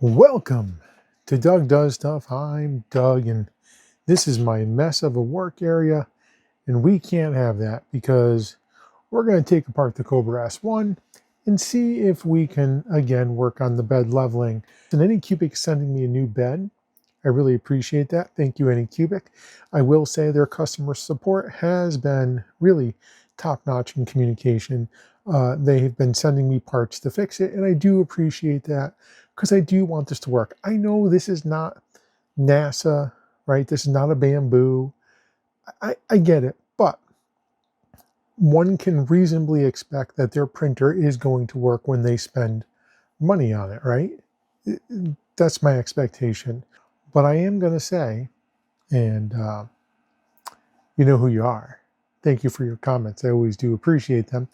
Welcome to Doug Does Stuff. I'm Doug, and this is my mess of a work area, and we can't have that because we're going to take apart the Kobra S1 and see if we can, again, work on the bed leveling. And Anycubic sending me a new bed. I really appreciate that. Thank you, Anycubic. I will say their customer support has been really top-notch in communication. They have been sending me parts to fix it, and I do appreciate that because I do want this to work. I know this is not NASA, right? This is not a bamboo. I get it, but one can reasonably expect that their printer is going to work when they spend money on it, right? That's my expectation. But I am going to say, and you know who you are. Thank you for your comments. I always do appreciate them.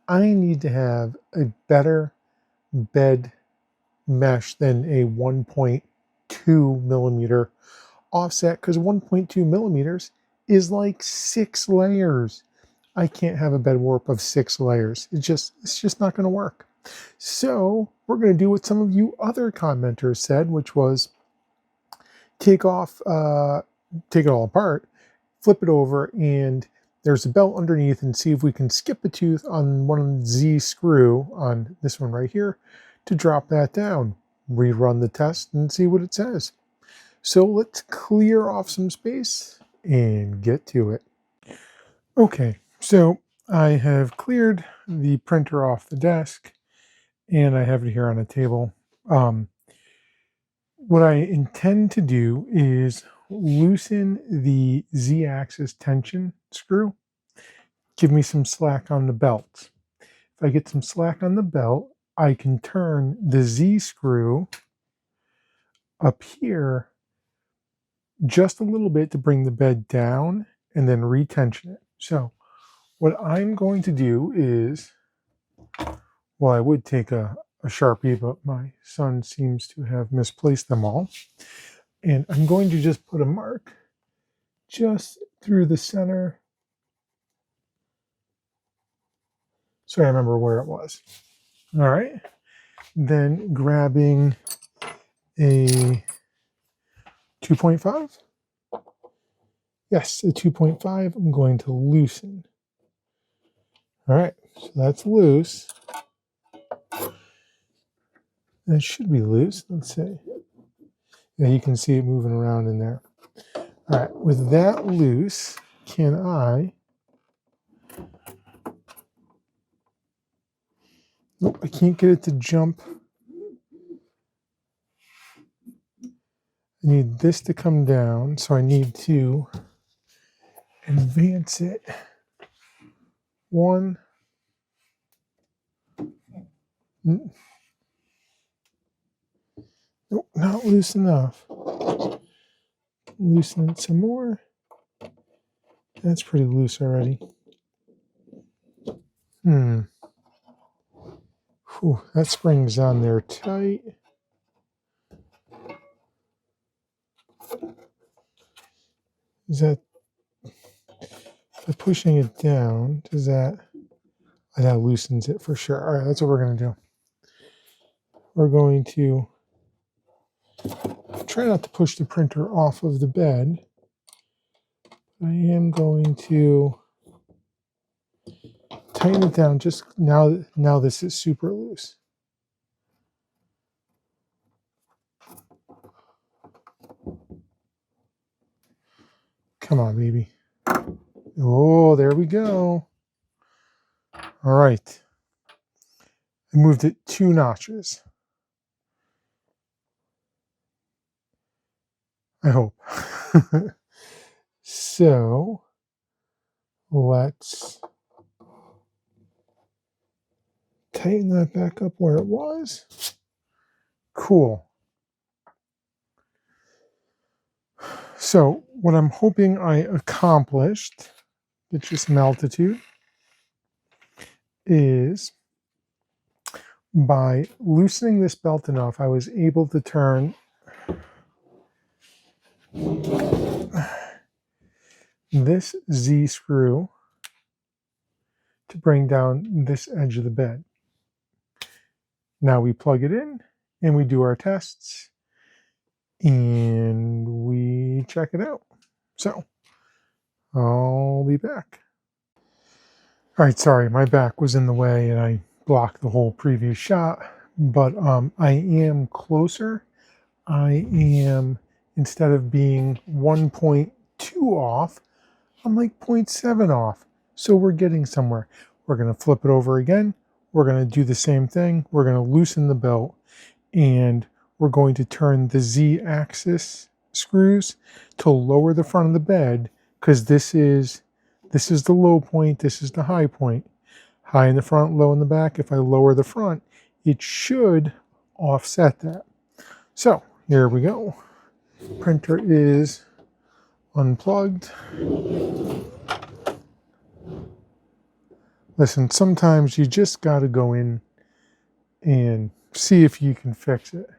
I need to have a better bed mesh than a 1.2 millimeter offset, because 1.2 millimeters is like 6 layers. I can't have a bed warp of 6 layers. It's just not going to work. So we're going to do what some of you other commenters said, which was take it all apart, flip it over, and there's a belt underneath, and see if we can skip a tooth on one Z screw on this one right here to drop that down. Rerun the test and see what it says. So let's clear off some space and get to it. Okay, so I have cleared the printer off the desk and I have it here on a table. What I intend to do is loosen the Z-axis tension screw. Give me some slack on the belt. If I get some slack on the belt, I can turn the Z screw up here just a little bit to bring the bed down and then retension it. So what I'm going to do is, well, I would take a Sharpie, but my son seems to have misplaced them all. And I'm going to just put a mark just through the center so I remember where it was. All right. Then grabbing a 2.5. Yes, a 2.5. I'm going to loosen. All right, so that's loose. That should be loose. Let's see. Yeah, you can see it moving around in there. All right, with that loose, can I? Nope, I can't get it to jump. I need this to come down, so I need to advance it. One. Nope, not loose enough. Loosen it some more. That's pretty loose already. Whew, that spring's on there tight. Is that, by pushing it down, does that, that loosens it for sure. All right, that's what we're going to do. We're going to try not to push the printer off of the bed. I am going to tighten it down just now. Now this is super loose. Come on, baby. Oh, there we go. All right. I moved it 2 notches. I hope. So let's tighten that back up where it was. Cool. So what I'm hoping I accomplished, get just some altitude, is by loosening this belt enough, I was able to turn this Z screw to bring down this edge of the bed. Now we plug it in and we do our tests and we check it out. So I'll be back. All right, sorry, my back was in the way and I blocked the whole previous shot, but I am closer. I am, instead of being 1.2 off, I'm like 0.7 off. So we're getting somewhere. We're going to flip it over again. We're going to do the same thing. We're going to loosen the belt and we're going to turn the Z-axis screws to lower the front of the bed, because this is the low point, this is the high point. High in the front, low in the back. If I lower the front, it should offset that. So here we go. Printer is unplugged. Listen, sometimes you just got to go in and see if you can fix it.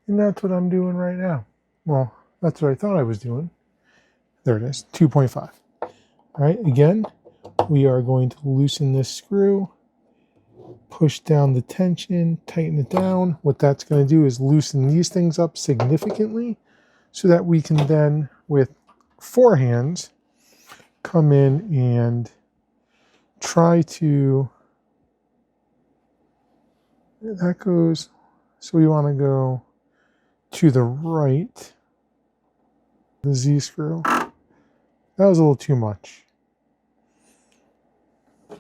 And that's what I'm doing right now. Well, that's what I thought I was doing. There it is, 2.5. All right, again, we are going to loosen this screw, push down the tension, tighten it down. What that's going to do is loosen these things up significantly so that we can then, with 4 hands, come in and try to, that goes, so we want to go to the right, the Z screw. That was a little too much. That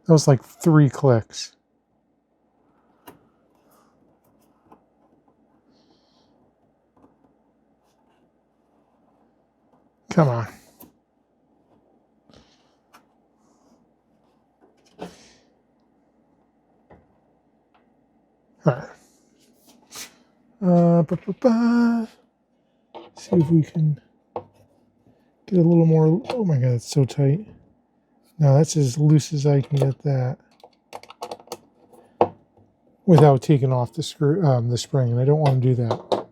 was like 3 clicks. Come on. All right. See if we can get a little more. Oh my God, it's so tight. Now that's as loose as I can get that without taking off the screw, the spring, and I don't want to do that.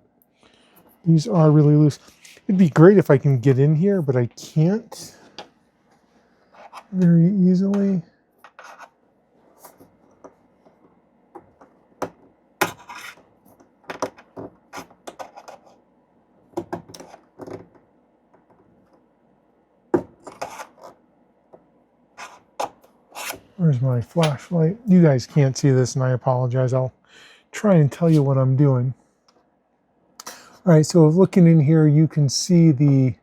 These are really loose. It'd be great if I can get in here, but I can't very easily. Where's my flashlight? You guys can't see this, and I apologize. I'll try and tell you what I'm doing. All right, so looking in here, you can see the,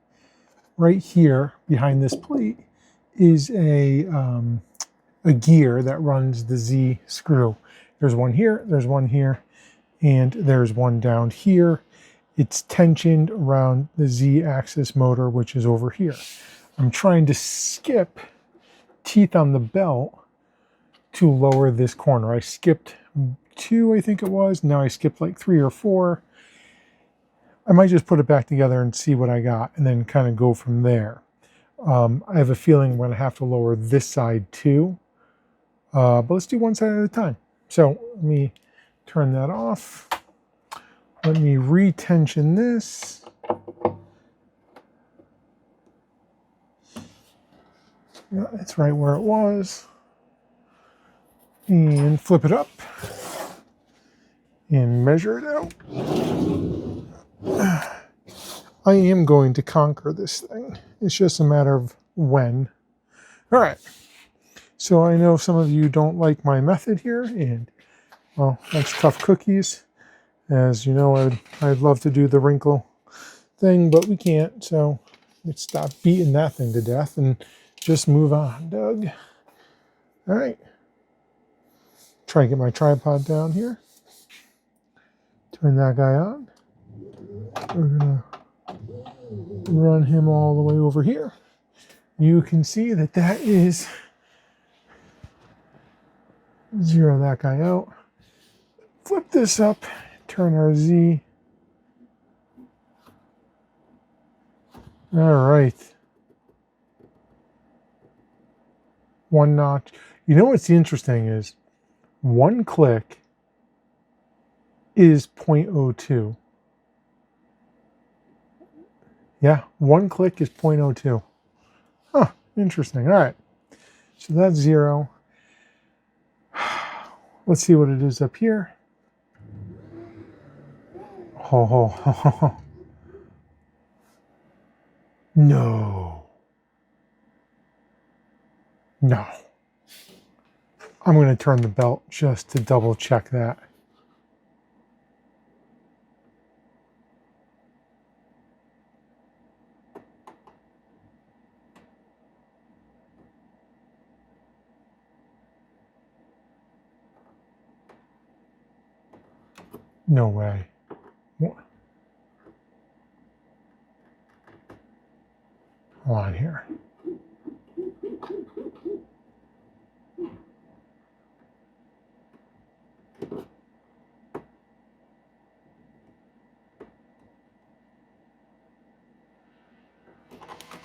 right here behind this plate is a gear that runs the Z screw. There's one here, and there's one down here. It's tensioned around the Z-axis motor, which is over here. I'm trying to skip teeth on the belt to lower this corner. I skipped 2, I think it was. Now I skipped like 3 or 4. I might just put it back together and see what I got and then kind of go from there. I have a feeling I'm going to have to lower this side too. But let's do one side at a time. So let me turn that off. Let me retension this. Yeah, it's right where it was. And flip it up and measure it out. I am going to conquer this thing. It's just a matter of when. All right. So I know some of you don't like my method here, and well, that's tough cookies. As you know, I'd love to do the wrinkle thing, but we can't. So let's stop beating that thing to death and just move on, Doug. All right. Try and get my tripod down here. Turn that guy on. We're gonna run him all the way over here. You can see that that is, zero that guy out. Flip this up, turn our Z. All right. 1 notch. You know what's interesting is 1 click is 0.02. Yeah, 1 click is 0.02. Huh, interesting. All right. So that's 0. Let's see what it is up here. Oh. No. No. I'm going to turn the belt just to double check that. No way. What? Hold on here.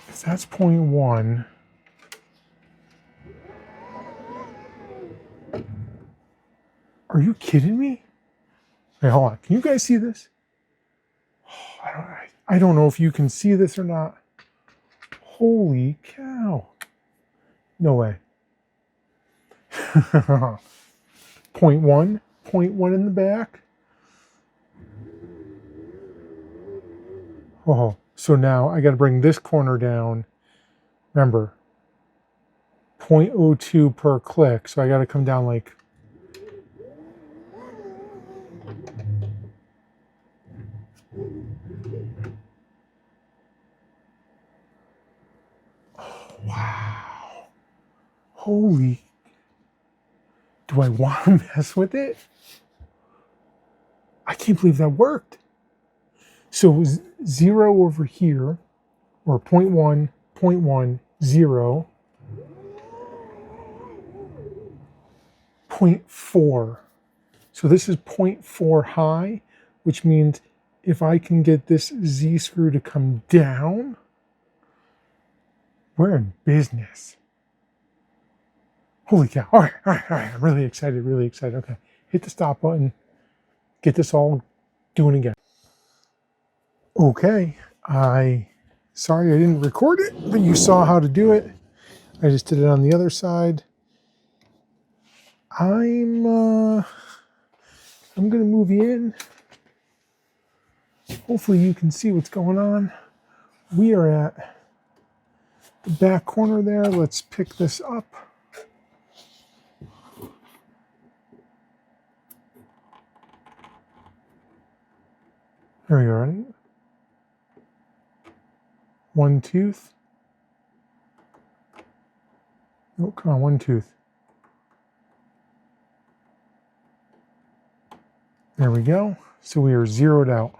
If that's 0.1, are you kidding me? Hey, hold on. Can you guys see this? I don't know if you can see this or not. Holy cow. No way. 0.1, 0.1 in the back. Oh, so now I got to bring this corner down. Remember, 0.02 per click. So I got to come down like, wow. Holy. Do I want to mess with it? I can't believe that worked. So it was 0 over here, or 0.1, 0.1, 0, 0.4. So this is 0.4 high, which means if I can get this Z screw to come down, we're in business. Holy cow. All right. I'm really excited, Okay, hit the stop button. Get this all doing again. Okay, sorry I didn't record it, but you saw how to do it. I just did it on the other side. I'm gonna move you in. Hopefully you can see what's going on. We are at the back corner there. Let's pick this up. There we go. One tooth. Oh, come on, one tooth. There we go. So we are zeroed out.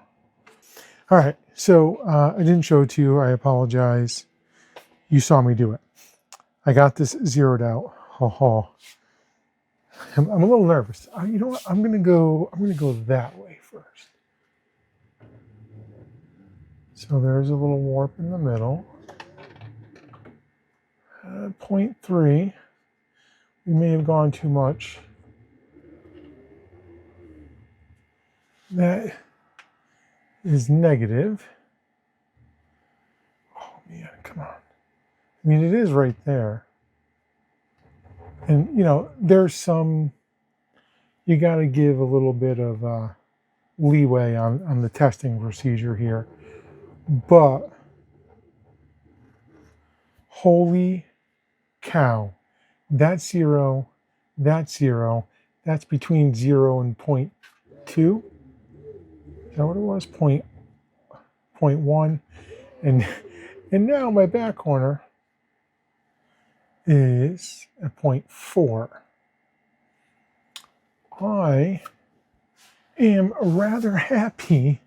All right, so I didn't show it to you. I apologize. You saw me do it. I got this zeroed out. I'm a little nervous. You know what? I'm gonna go that way first. So there's a little warp in the middle. 0.3. We may have gone too much. That is negative. Oh man, come on. I mean, it is right there. And, you know, there's some, you got to give a little bit of leeway on the testing procedure here. But, holy cow, that's 0, that's 0, that's between 0 and 0.2. Is that what it was? 0.1. And now my back corner is at 0.4. I am rather happy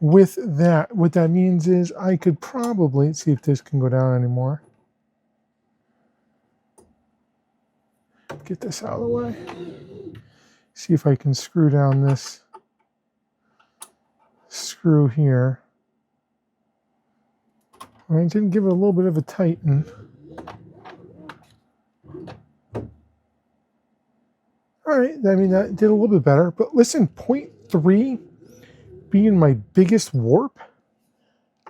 with that. What that means is I could probably, see if this can go down anymore. Get this out of the way. See if I can screw down this screw here. I didn't give it a little bit of a tighten. All right, I mean, that did a little bit better. But listen, 0.3 being my biggest warp,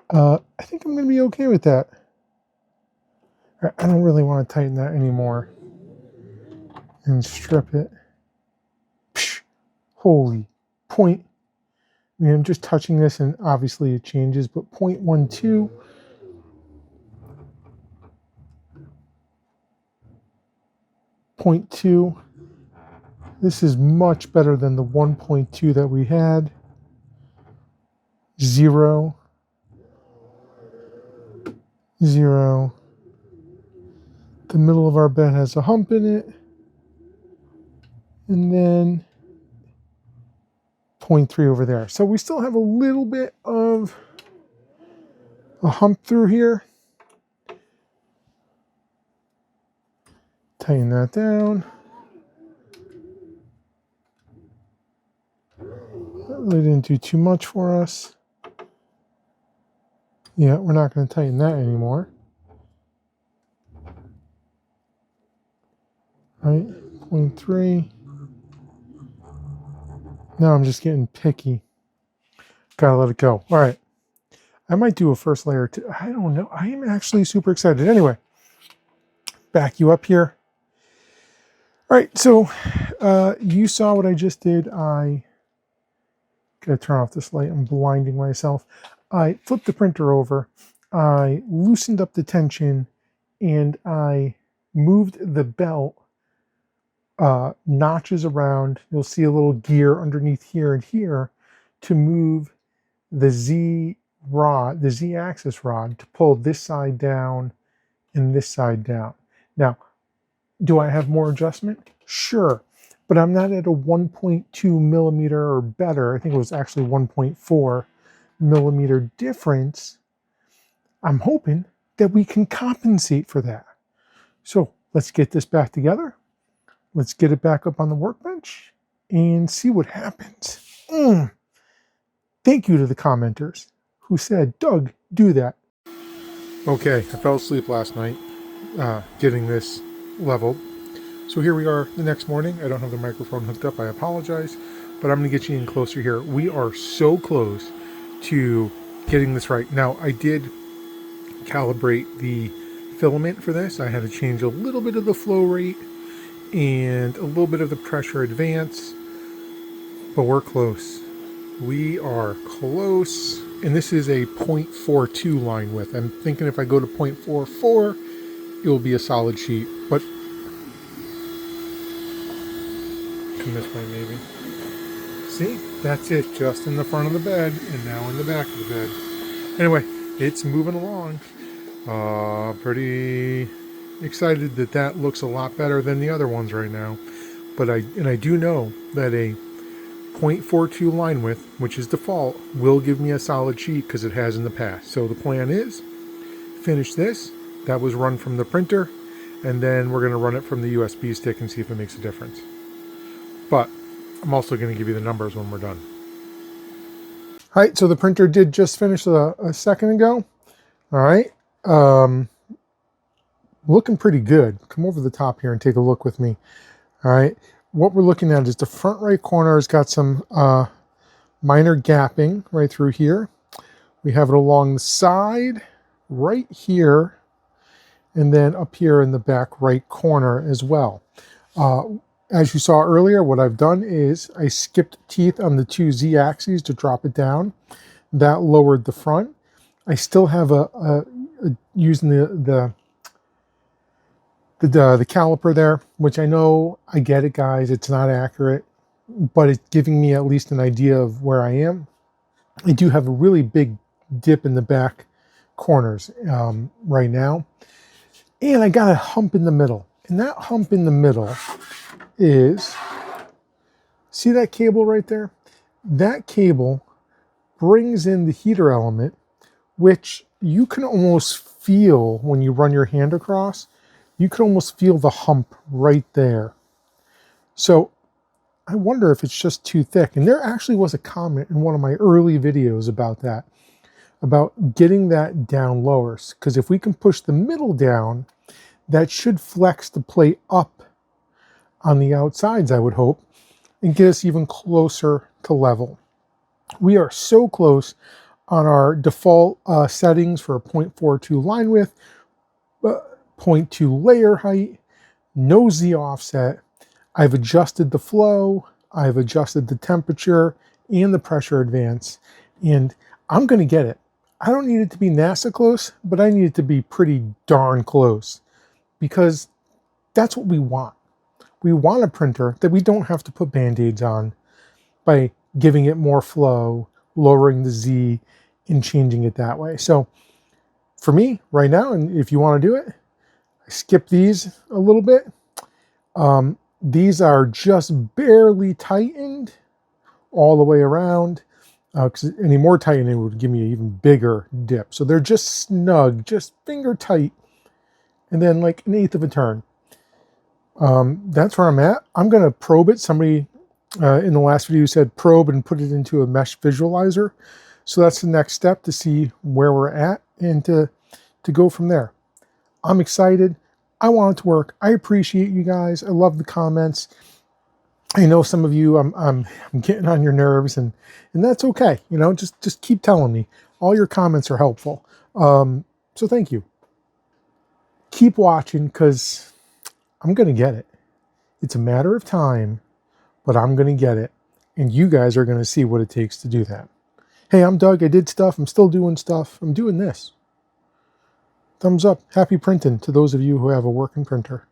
I think I'm going to be okay with that. I don't really want to tighten that anymore. And strip it. Psh, holy, 0.3 I mean, I'm just touching this and obviously it changes, but 0.12, 0.2. This is much better than the 1.2 that we had. 0, 0. The middle of our bed has a hump in it. And then 0.3 over there. So we still have a little bit of a hump through here. Tighten that down. That really didn't do too much for us. Yeah, we're not going to tighten that anymore. Right, 0.3. Now I'm just getting picky. Gotta let it go. All right. I might do a first layer too. I don't know. I am actually super excited. Anyway, back you up here. All right, so you saw what I just did. I gotta turn off this light. I'm blinding myself. I flipped the printer over. I loosened up the tension, and I moved the belt notches around. You'll see a little gear underneath here and here to move the Z rod, the Z axis rod, to pull this side down and this side down. Now, do I have more adjustment? Sure, but I'm not at a 1.2 millimeter or better. I think it was actually 1.4 millimeter difference. I'm hoping that we can compensate for that. So let's get this back together. Let's get it back up on the workbench and see what happens. Thank you to the commenters who said, Doug, do that. Okay, I fell asleep last night getting this leveled. So here we are the next morning. I don't have the microphone hooked up. I apologize, but I'm going to get you in closer here. We are so close to getting this right. Now, I did calibrate the filament for this. I had to change a little bit of the flow rate and a little bit of the pressure advance, but we're close. We are close, and this is a 0.42 line width. I'm thinking if I go to 0.44, it will be a solid sheet, but come this way maybe. See, that's it, just in the front of the bed, and now in the back of the bed. Anyway, it's moving along. Pretty excited that that looks a lot better than the other ones right now. But I do know that a 0.42 line width, which is default, will give me a solid sheet because it has in the past. So the plan is finish this. That was run from the printer, and then we're going to run it from the USB stick and see if it makes a difference. But I'm also going to give you the numbers when we're done. All right, so the printer did just finish a second ago. All right, looking pretty good. Come over the top here and take a look with me. All right, what we're looking at is the front right corner has got some minor gapping right through here. We have it along the side right here, and then up here in the back right corner as well. As you saw earlier, what I've done is I skipped teeth on the two Z axes to drop it down. That lowered the front. I still have using the caliper there, which I know, I get it guys, it's not accurate, but it's giving me at least an idea of where I am. I do have a really big dip in the back corners right now, and I got a hump in the middle, and that hump in the middle is, see that cable right there? That cable brings in the heater element, which you can almost feel when you run your hand across. You can almost feel the hump right there. So I wonder if it's just too thick. And there actually was a comment in one of my early videos about that, about getting that down lower. Because if we can push the middle down, that should flex the plate up on the outsides, I would hope, and get us even closer to level. We are so close on our default settings for a 0.42 line width, 0.2 layer height, no Z offset. I've adjusted the flow, I've adjusted the temperature and the pressure advance. And I'm going to get it. I don't need it to be NASA close, but I need it to be pretty darn close, because that's what we want. We want a printer that we don't have to put band-aids on by giving it more flow, lowering the Z, and changing it that way. So for me right now, and if you want to do it, I skip these a little bit. These are just barely tightened all the way around, because any more tightening would give me an even bigger dip. So they're just snug, just finger tight, and then like 1/8 of a turn. That's where I'm at. I'm going to probe it. Somebody in the last video said probe and put it into a mesh visualizer. So that's the next step, to see where we're at and to go from there. I'm excited. I want it to work. I appreciate you guys. I love the comments. I know some of you, I'm getting on your nerves, and that's okay. You know, just keep telling me. All your comments are helpful. So thank you. Keep watching, because I'm going to get it. It's a matter of time, but I'm going to get it. And you guys are going to see what it takes to do that. Hey, I'm Doug. I did stuff. I'm still doing stuff. I'm doing this. Thumbs up. Happy printing to those of you who have a working printer.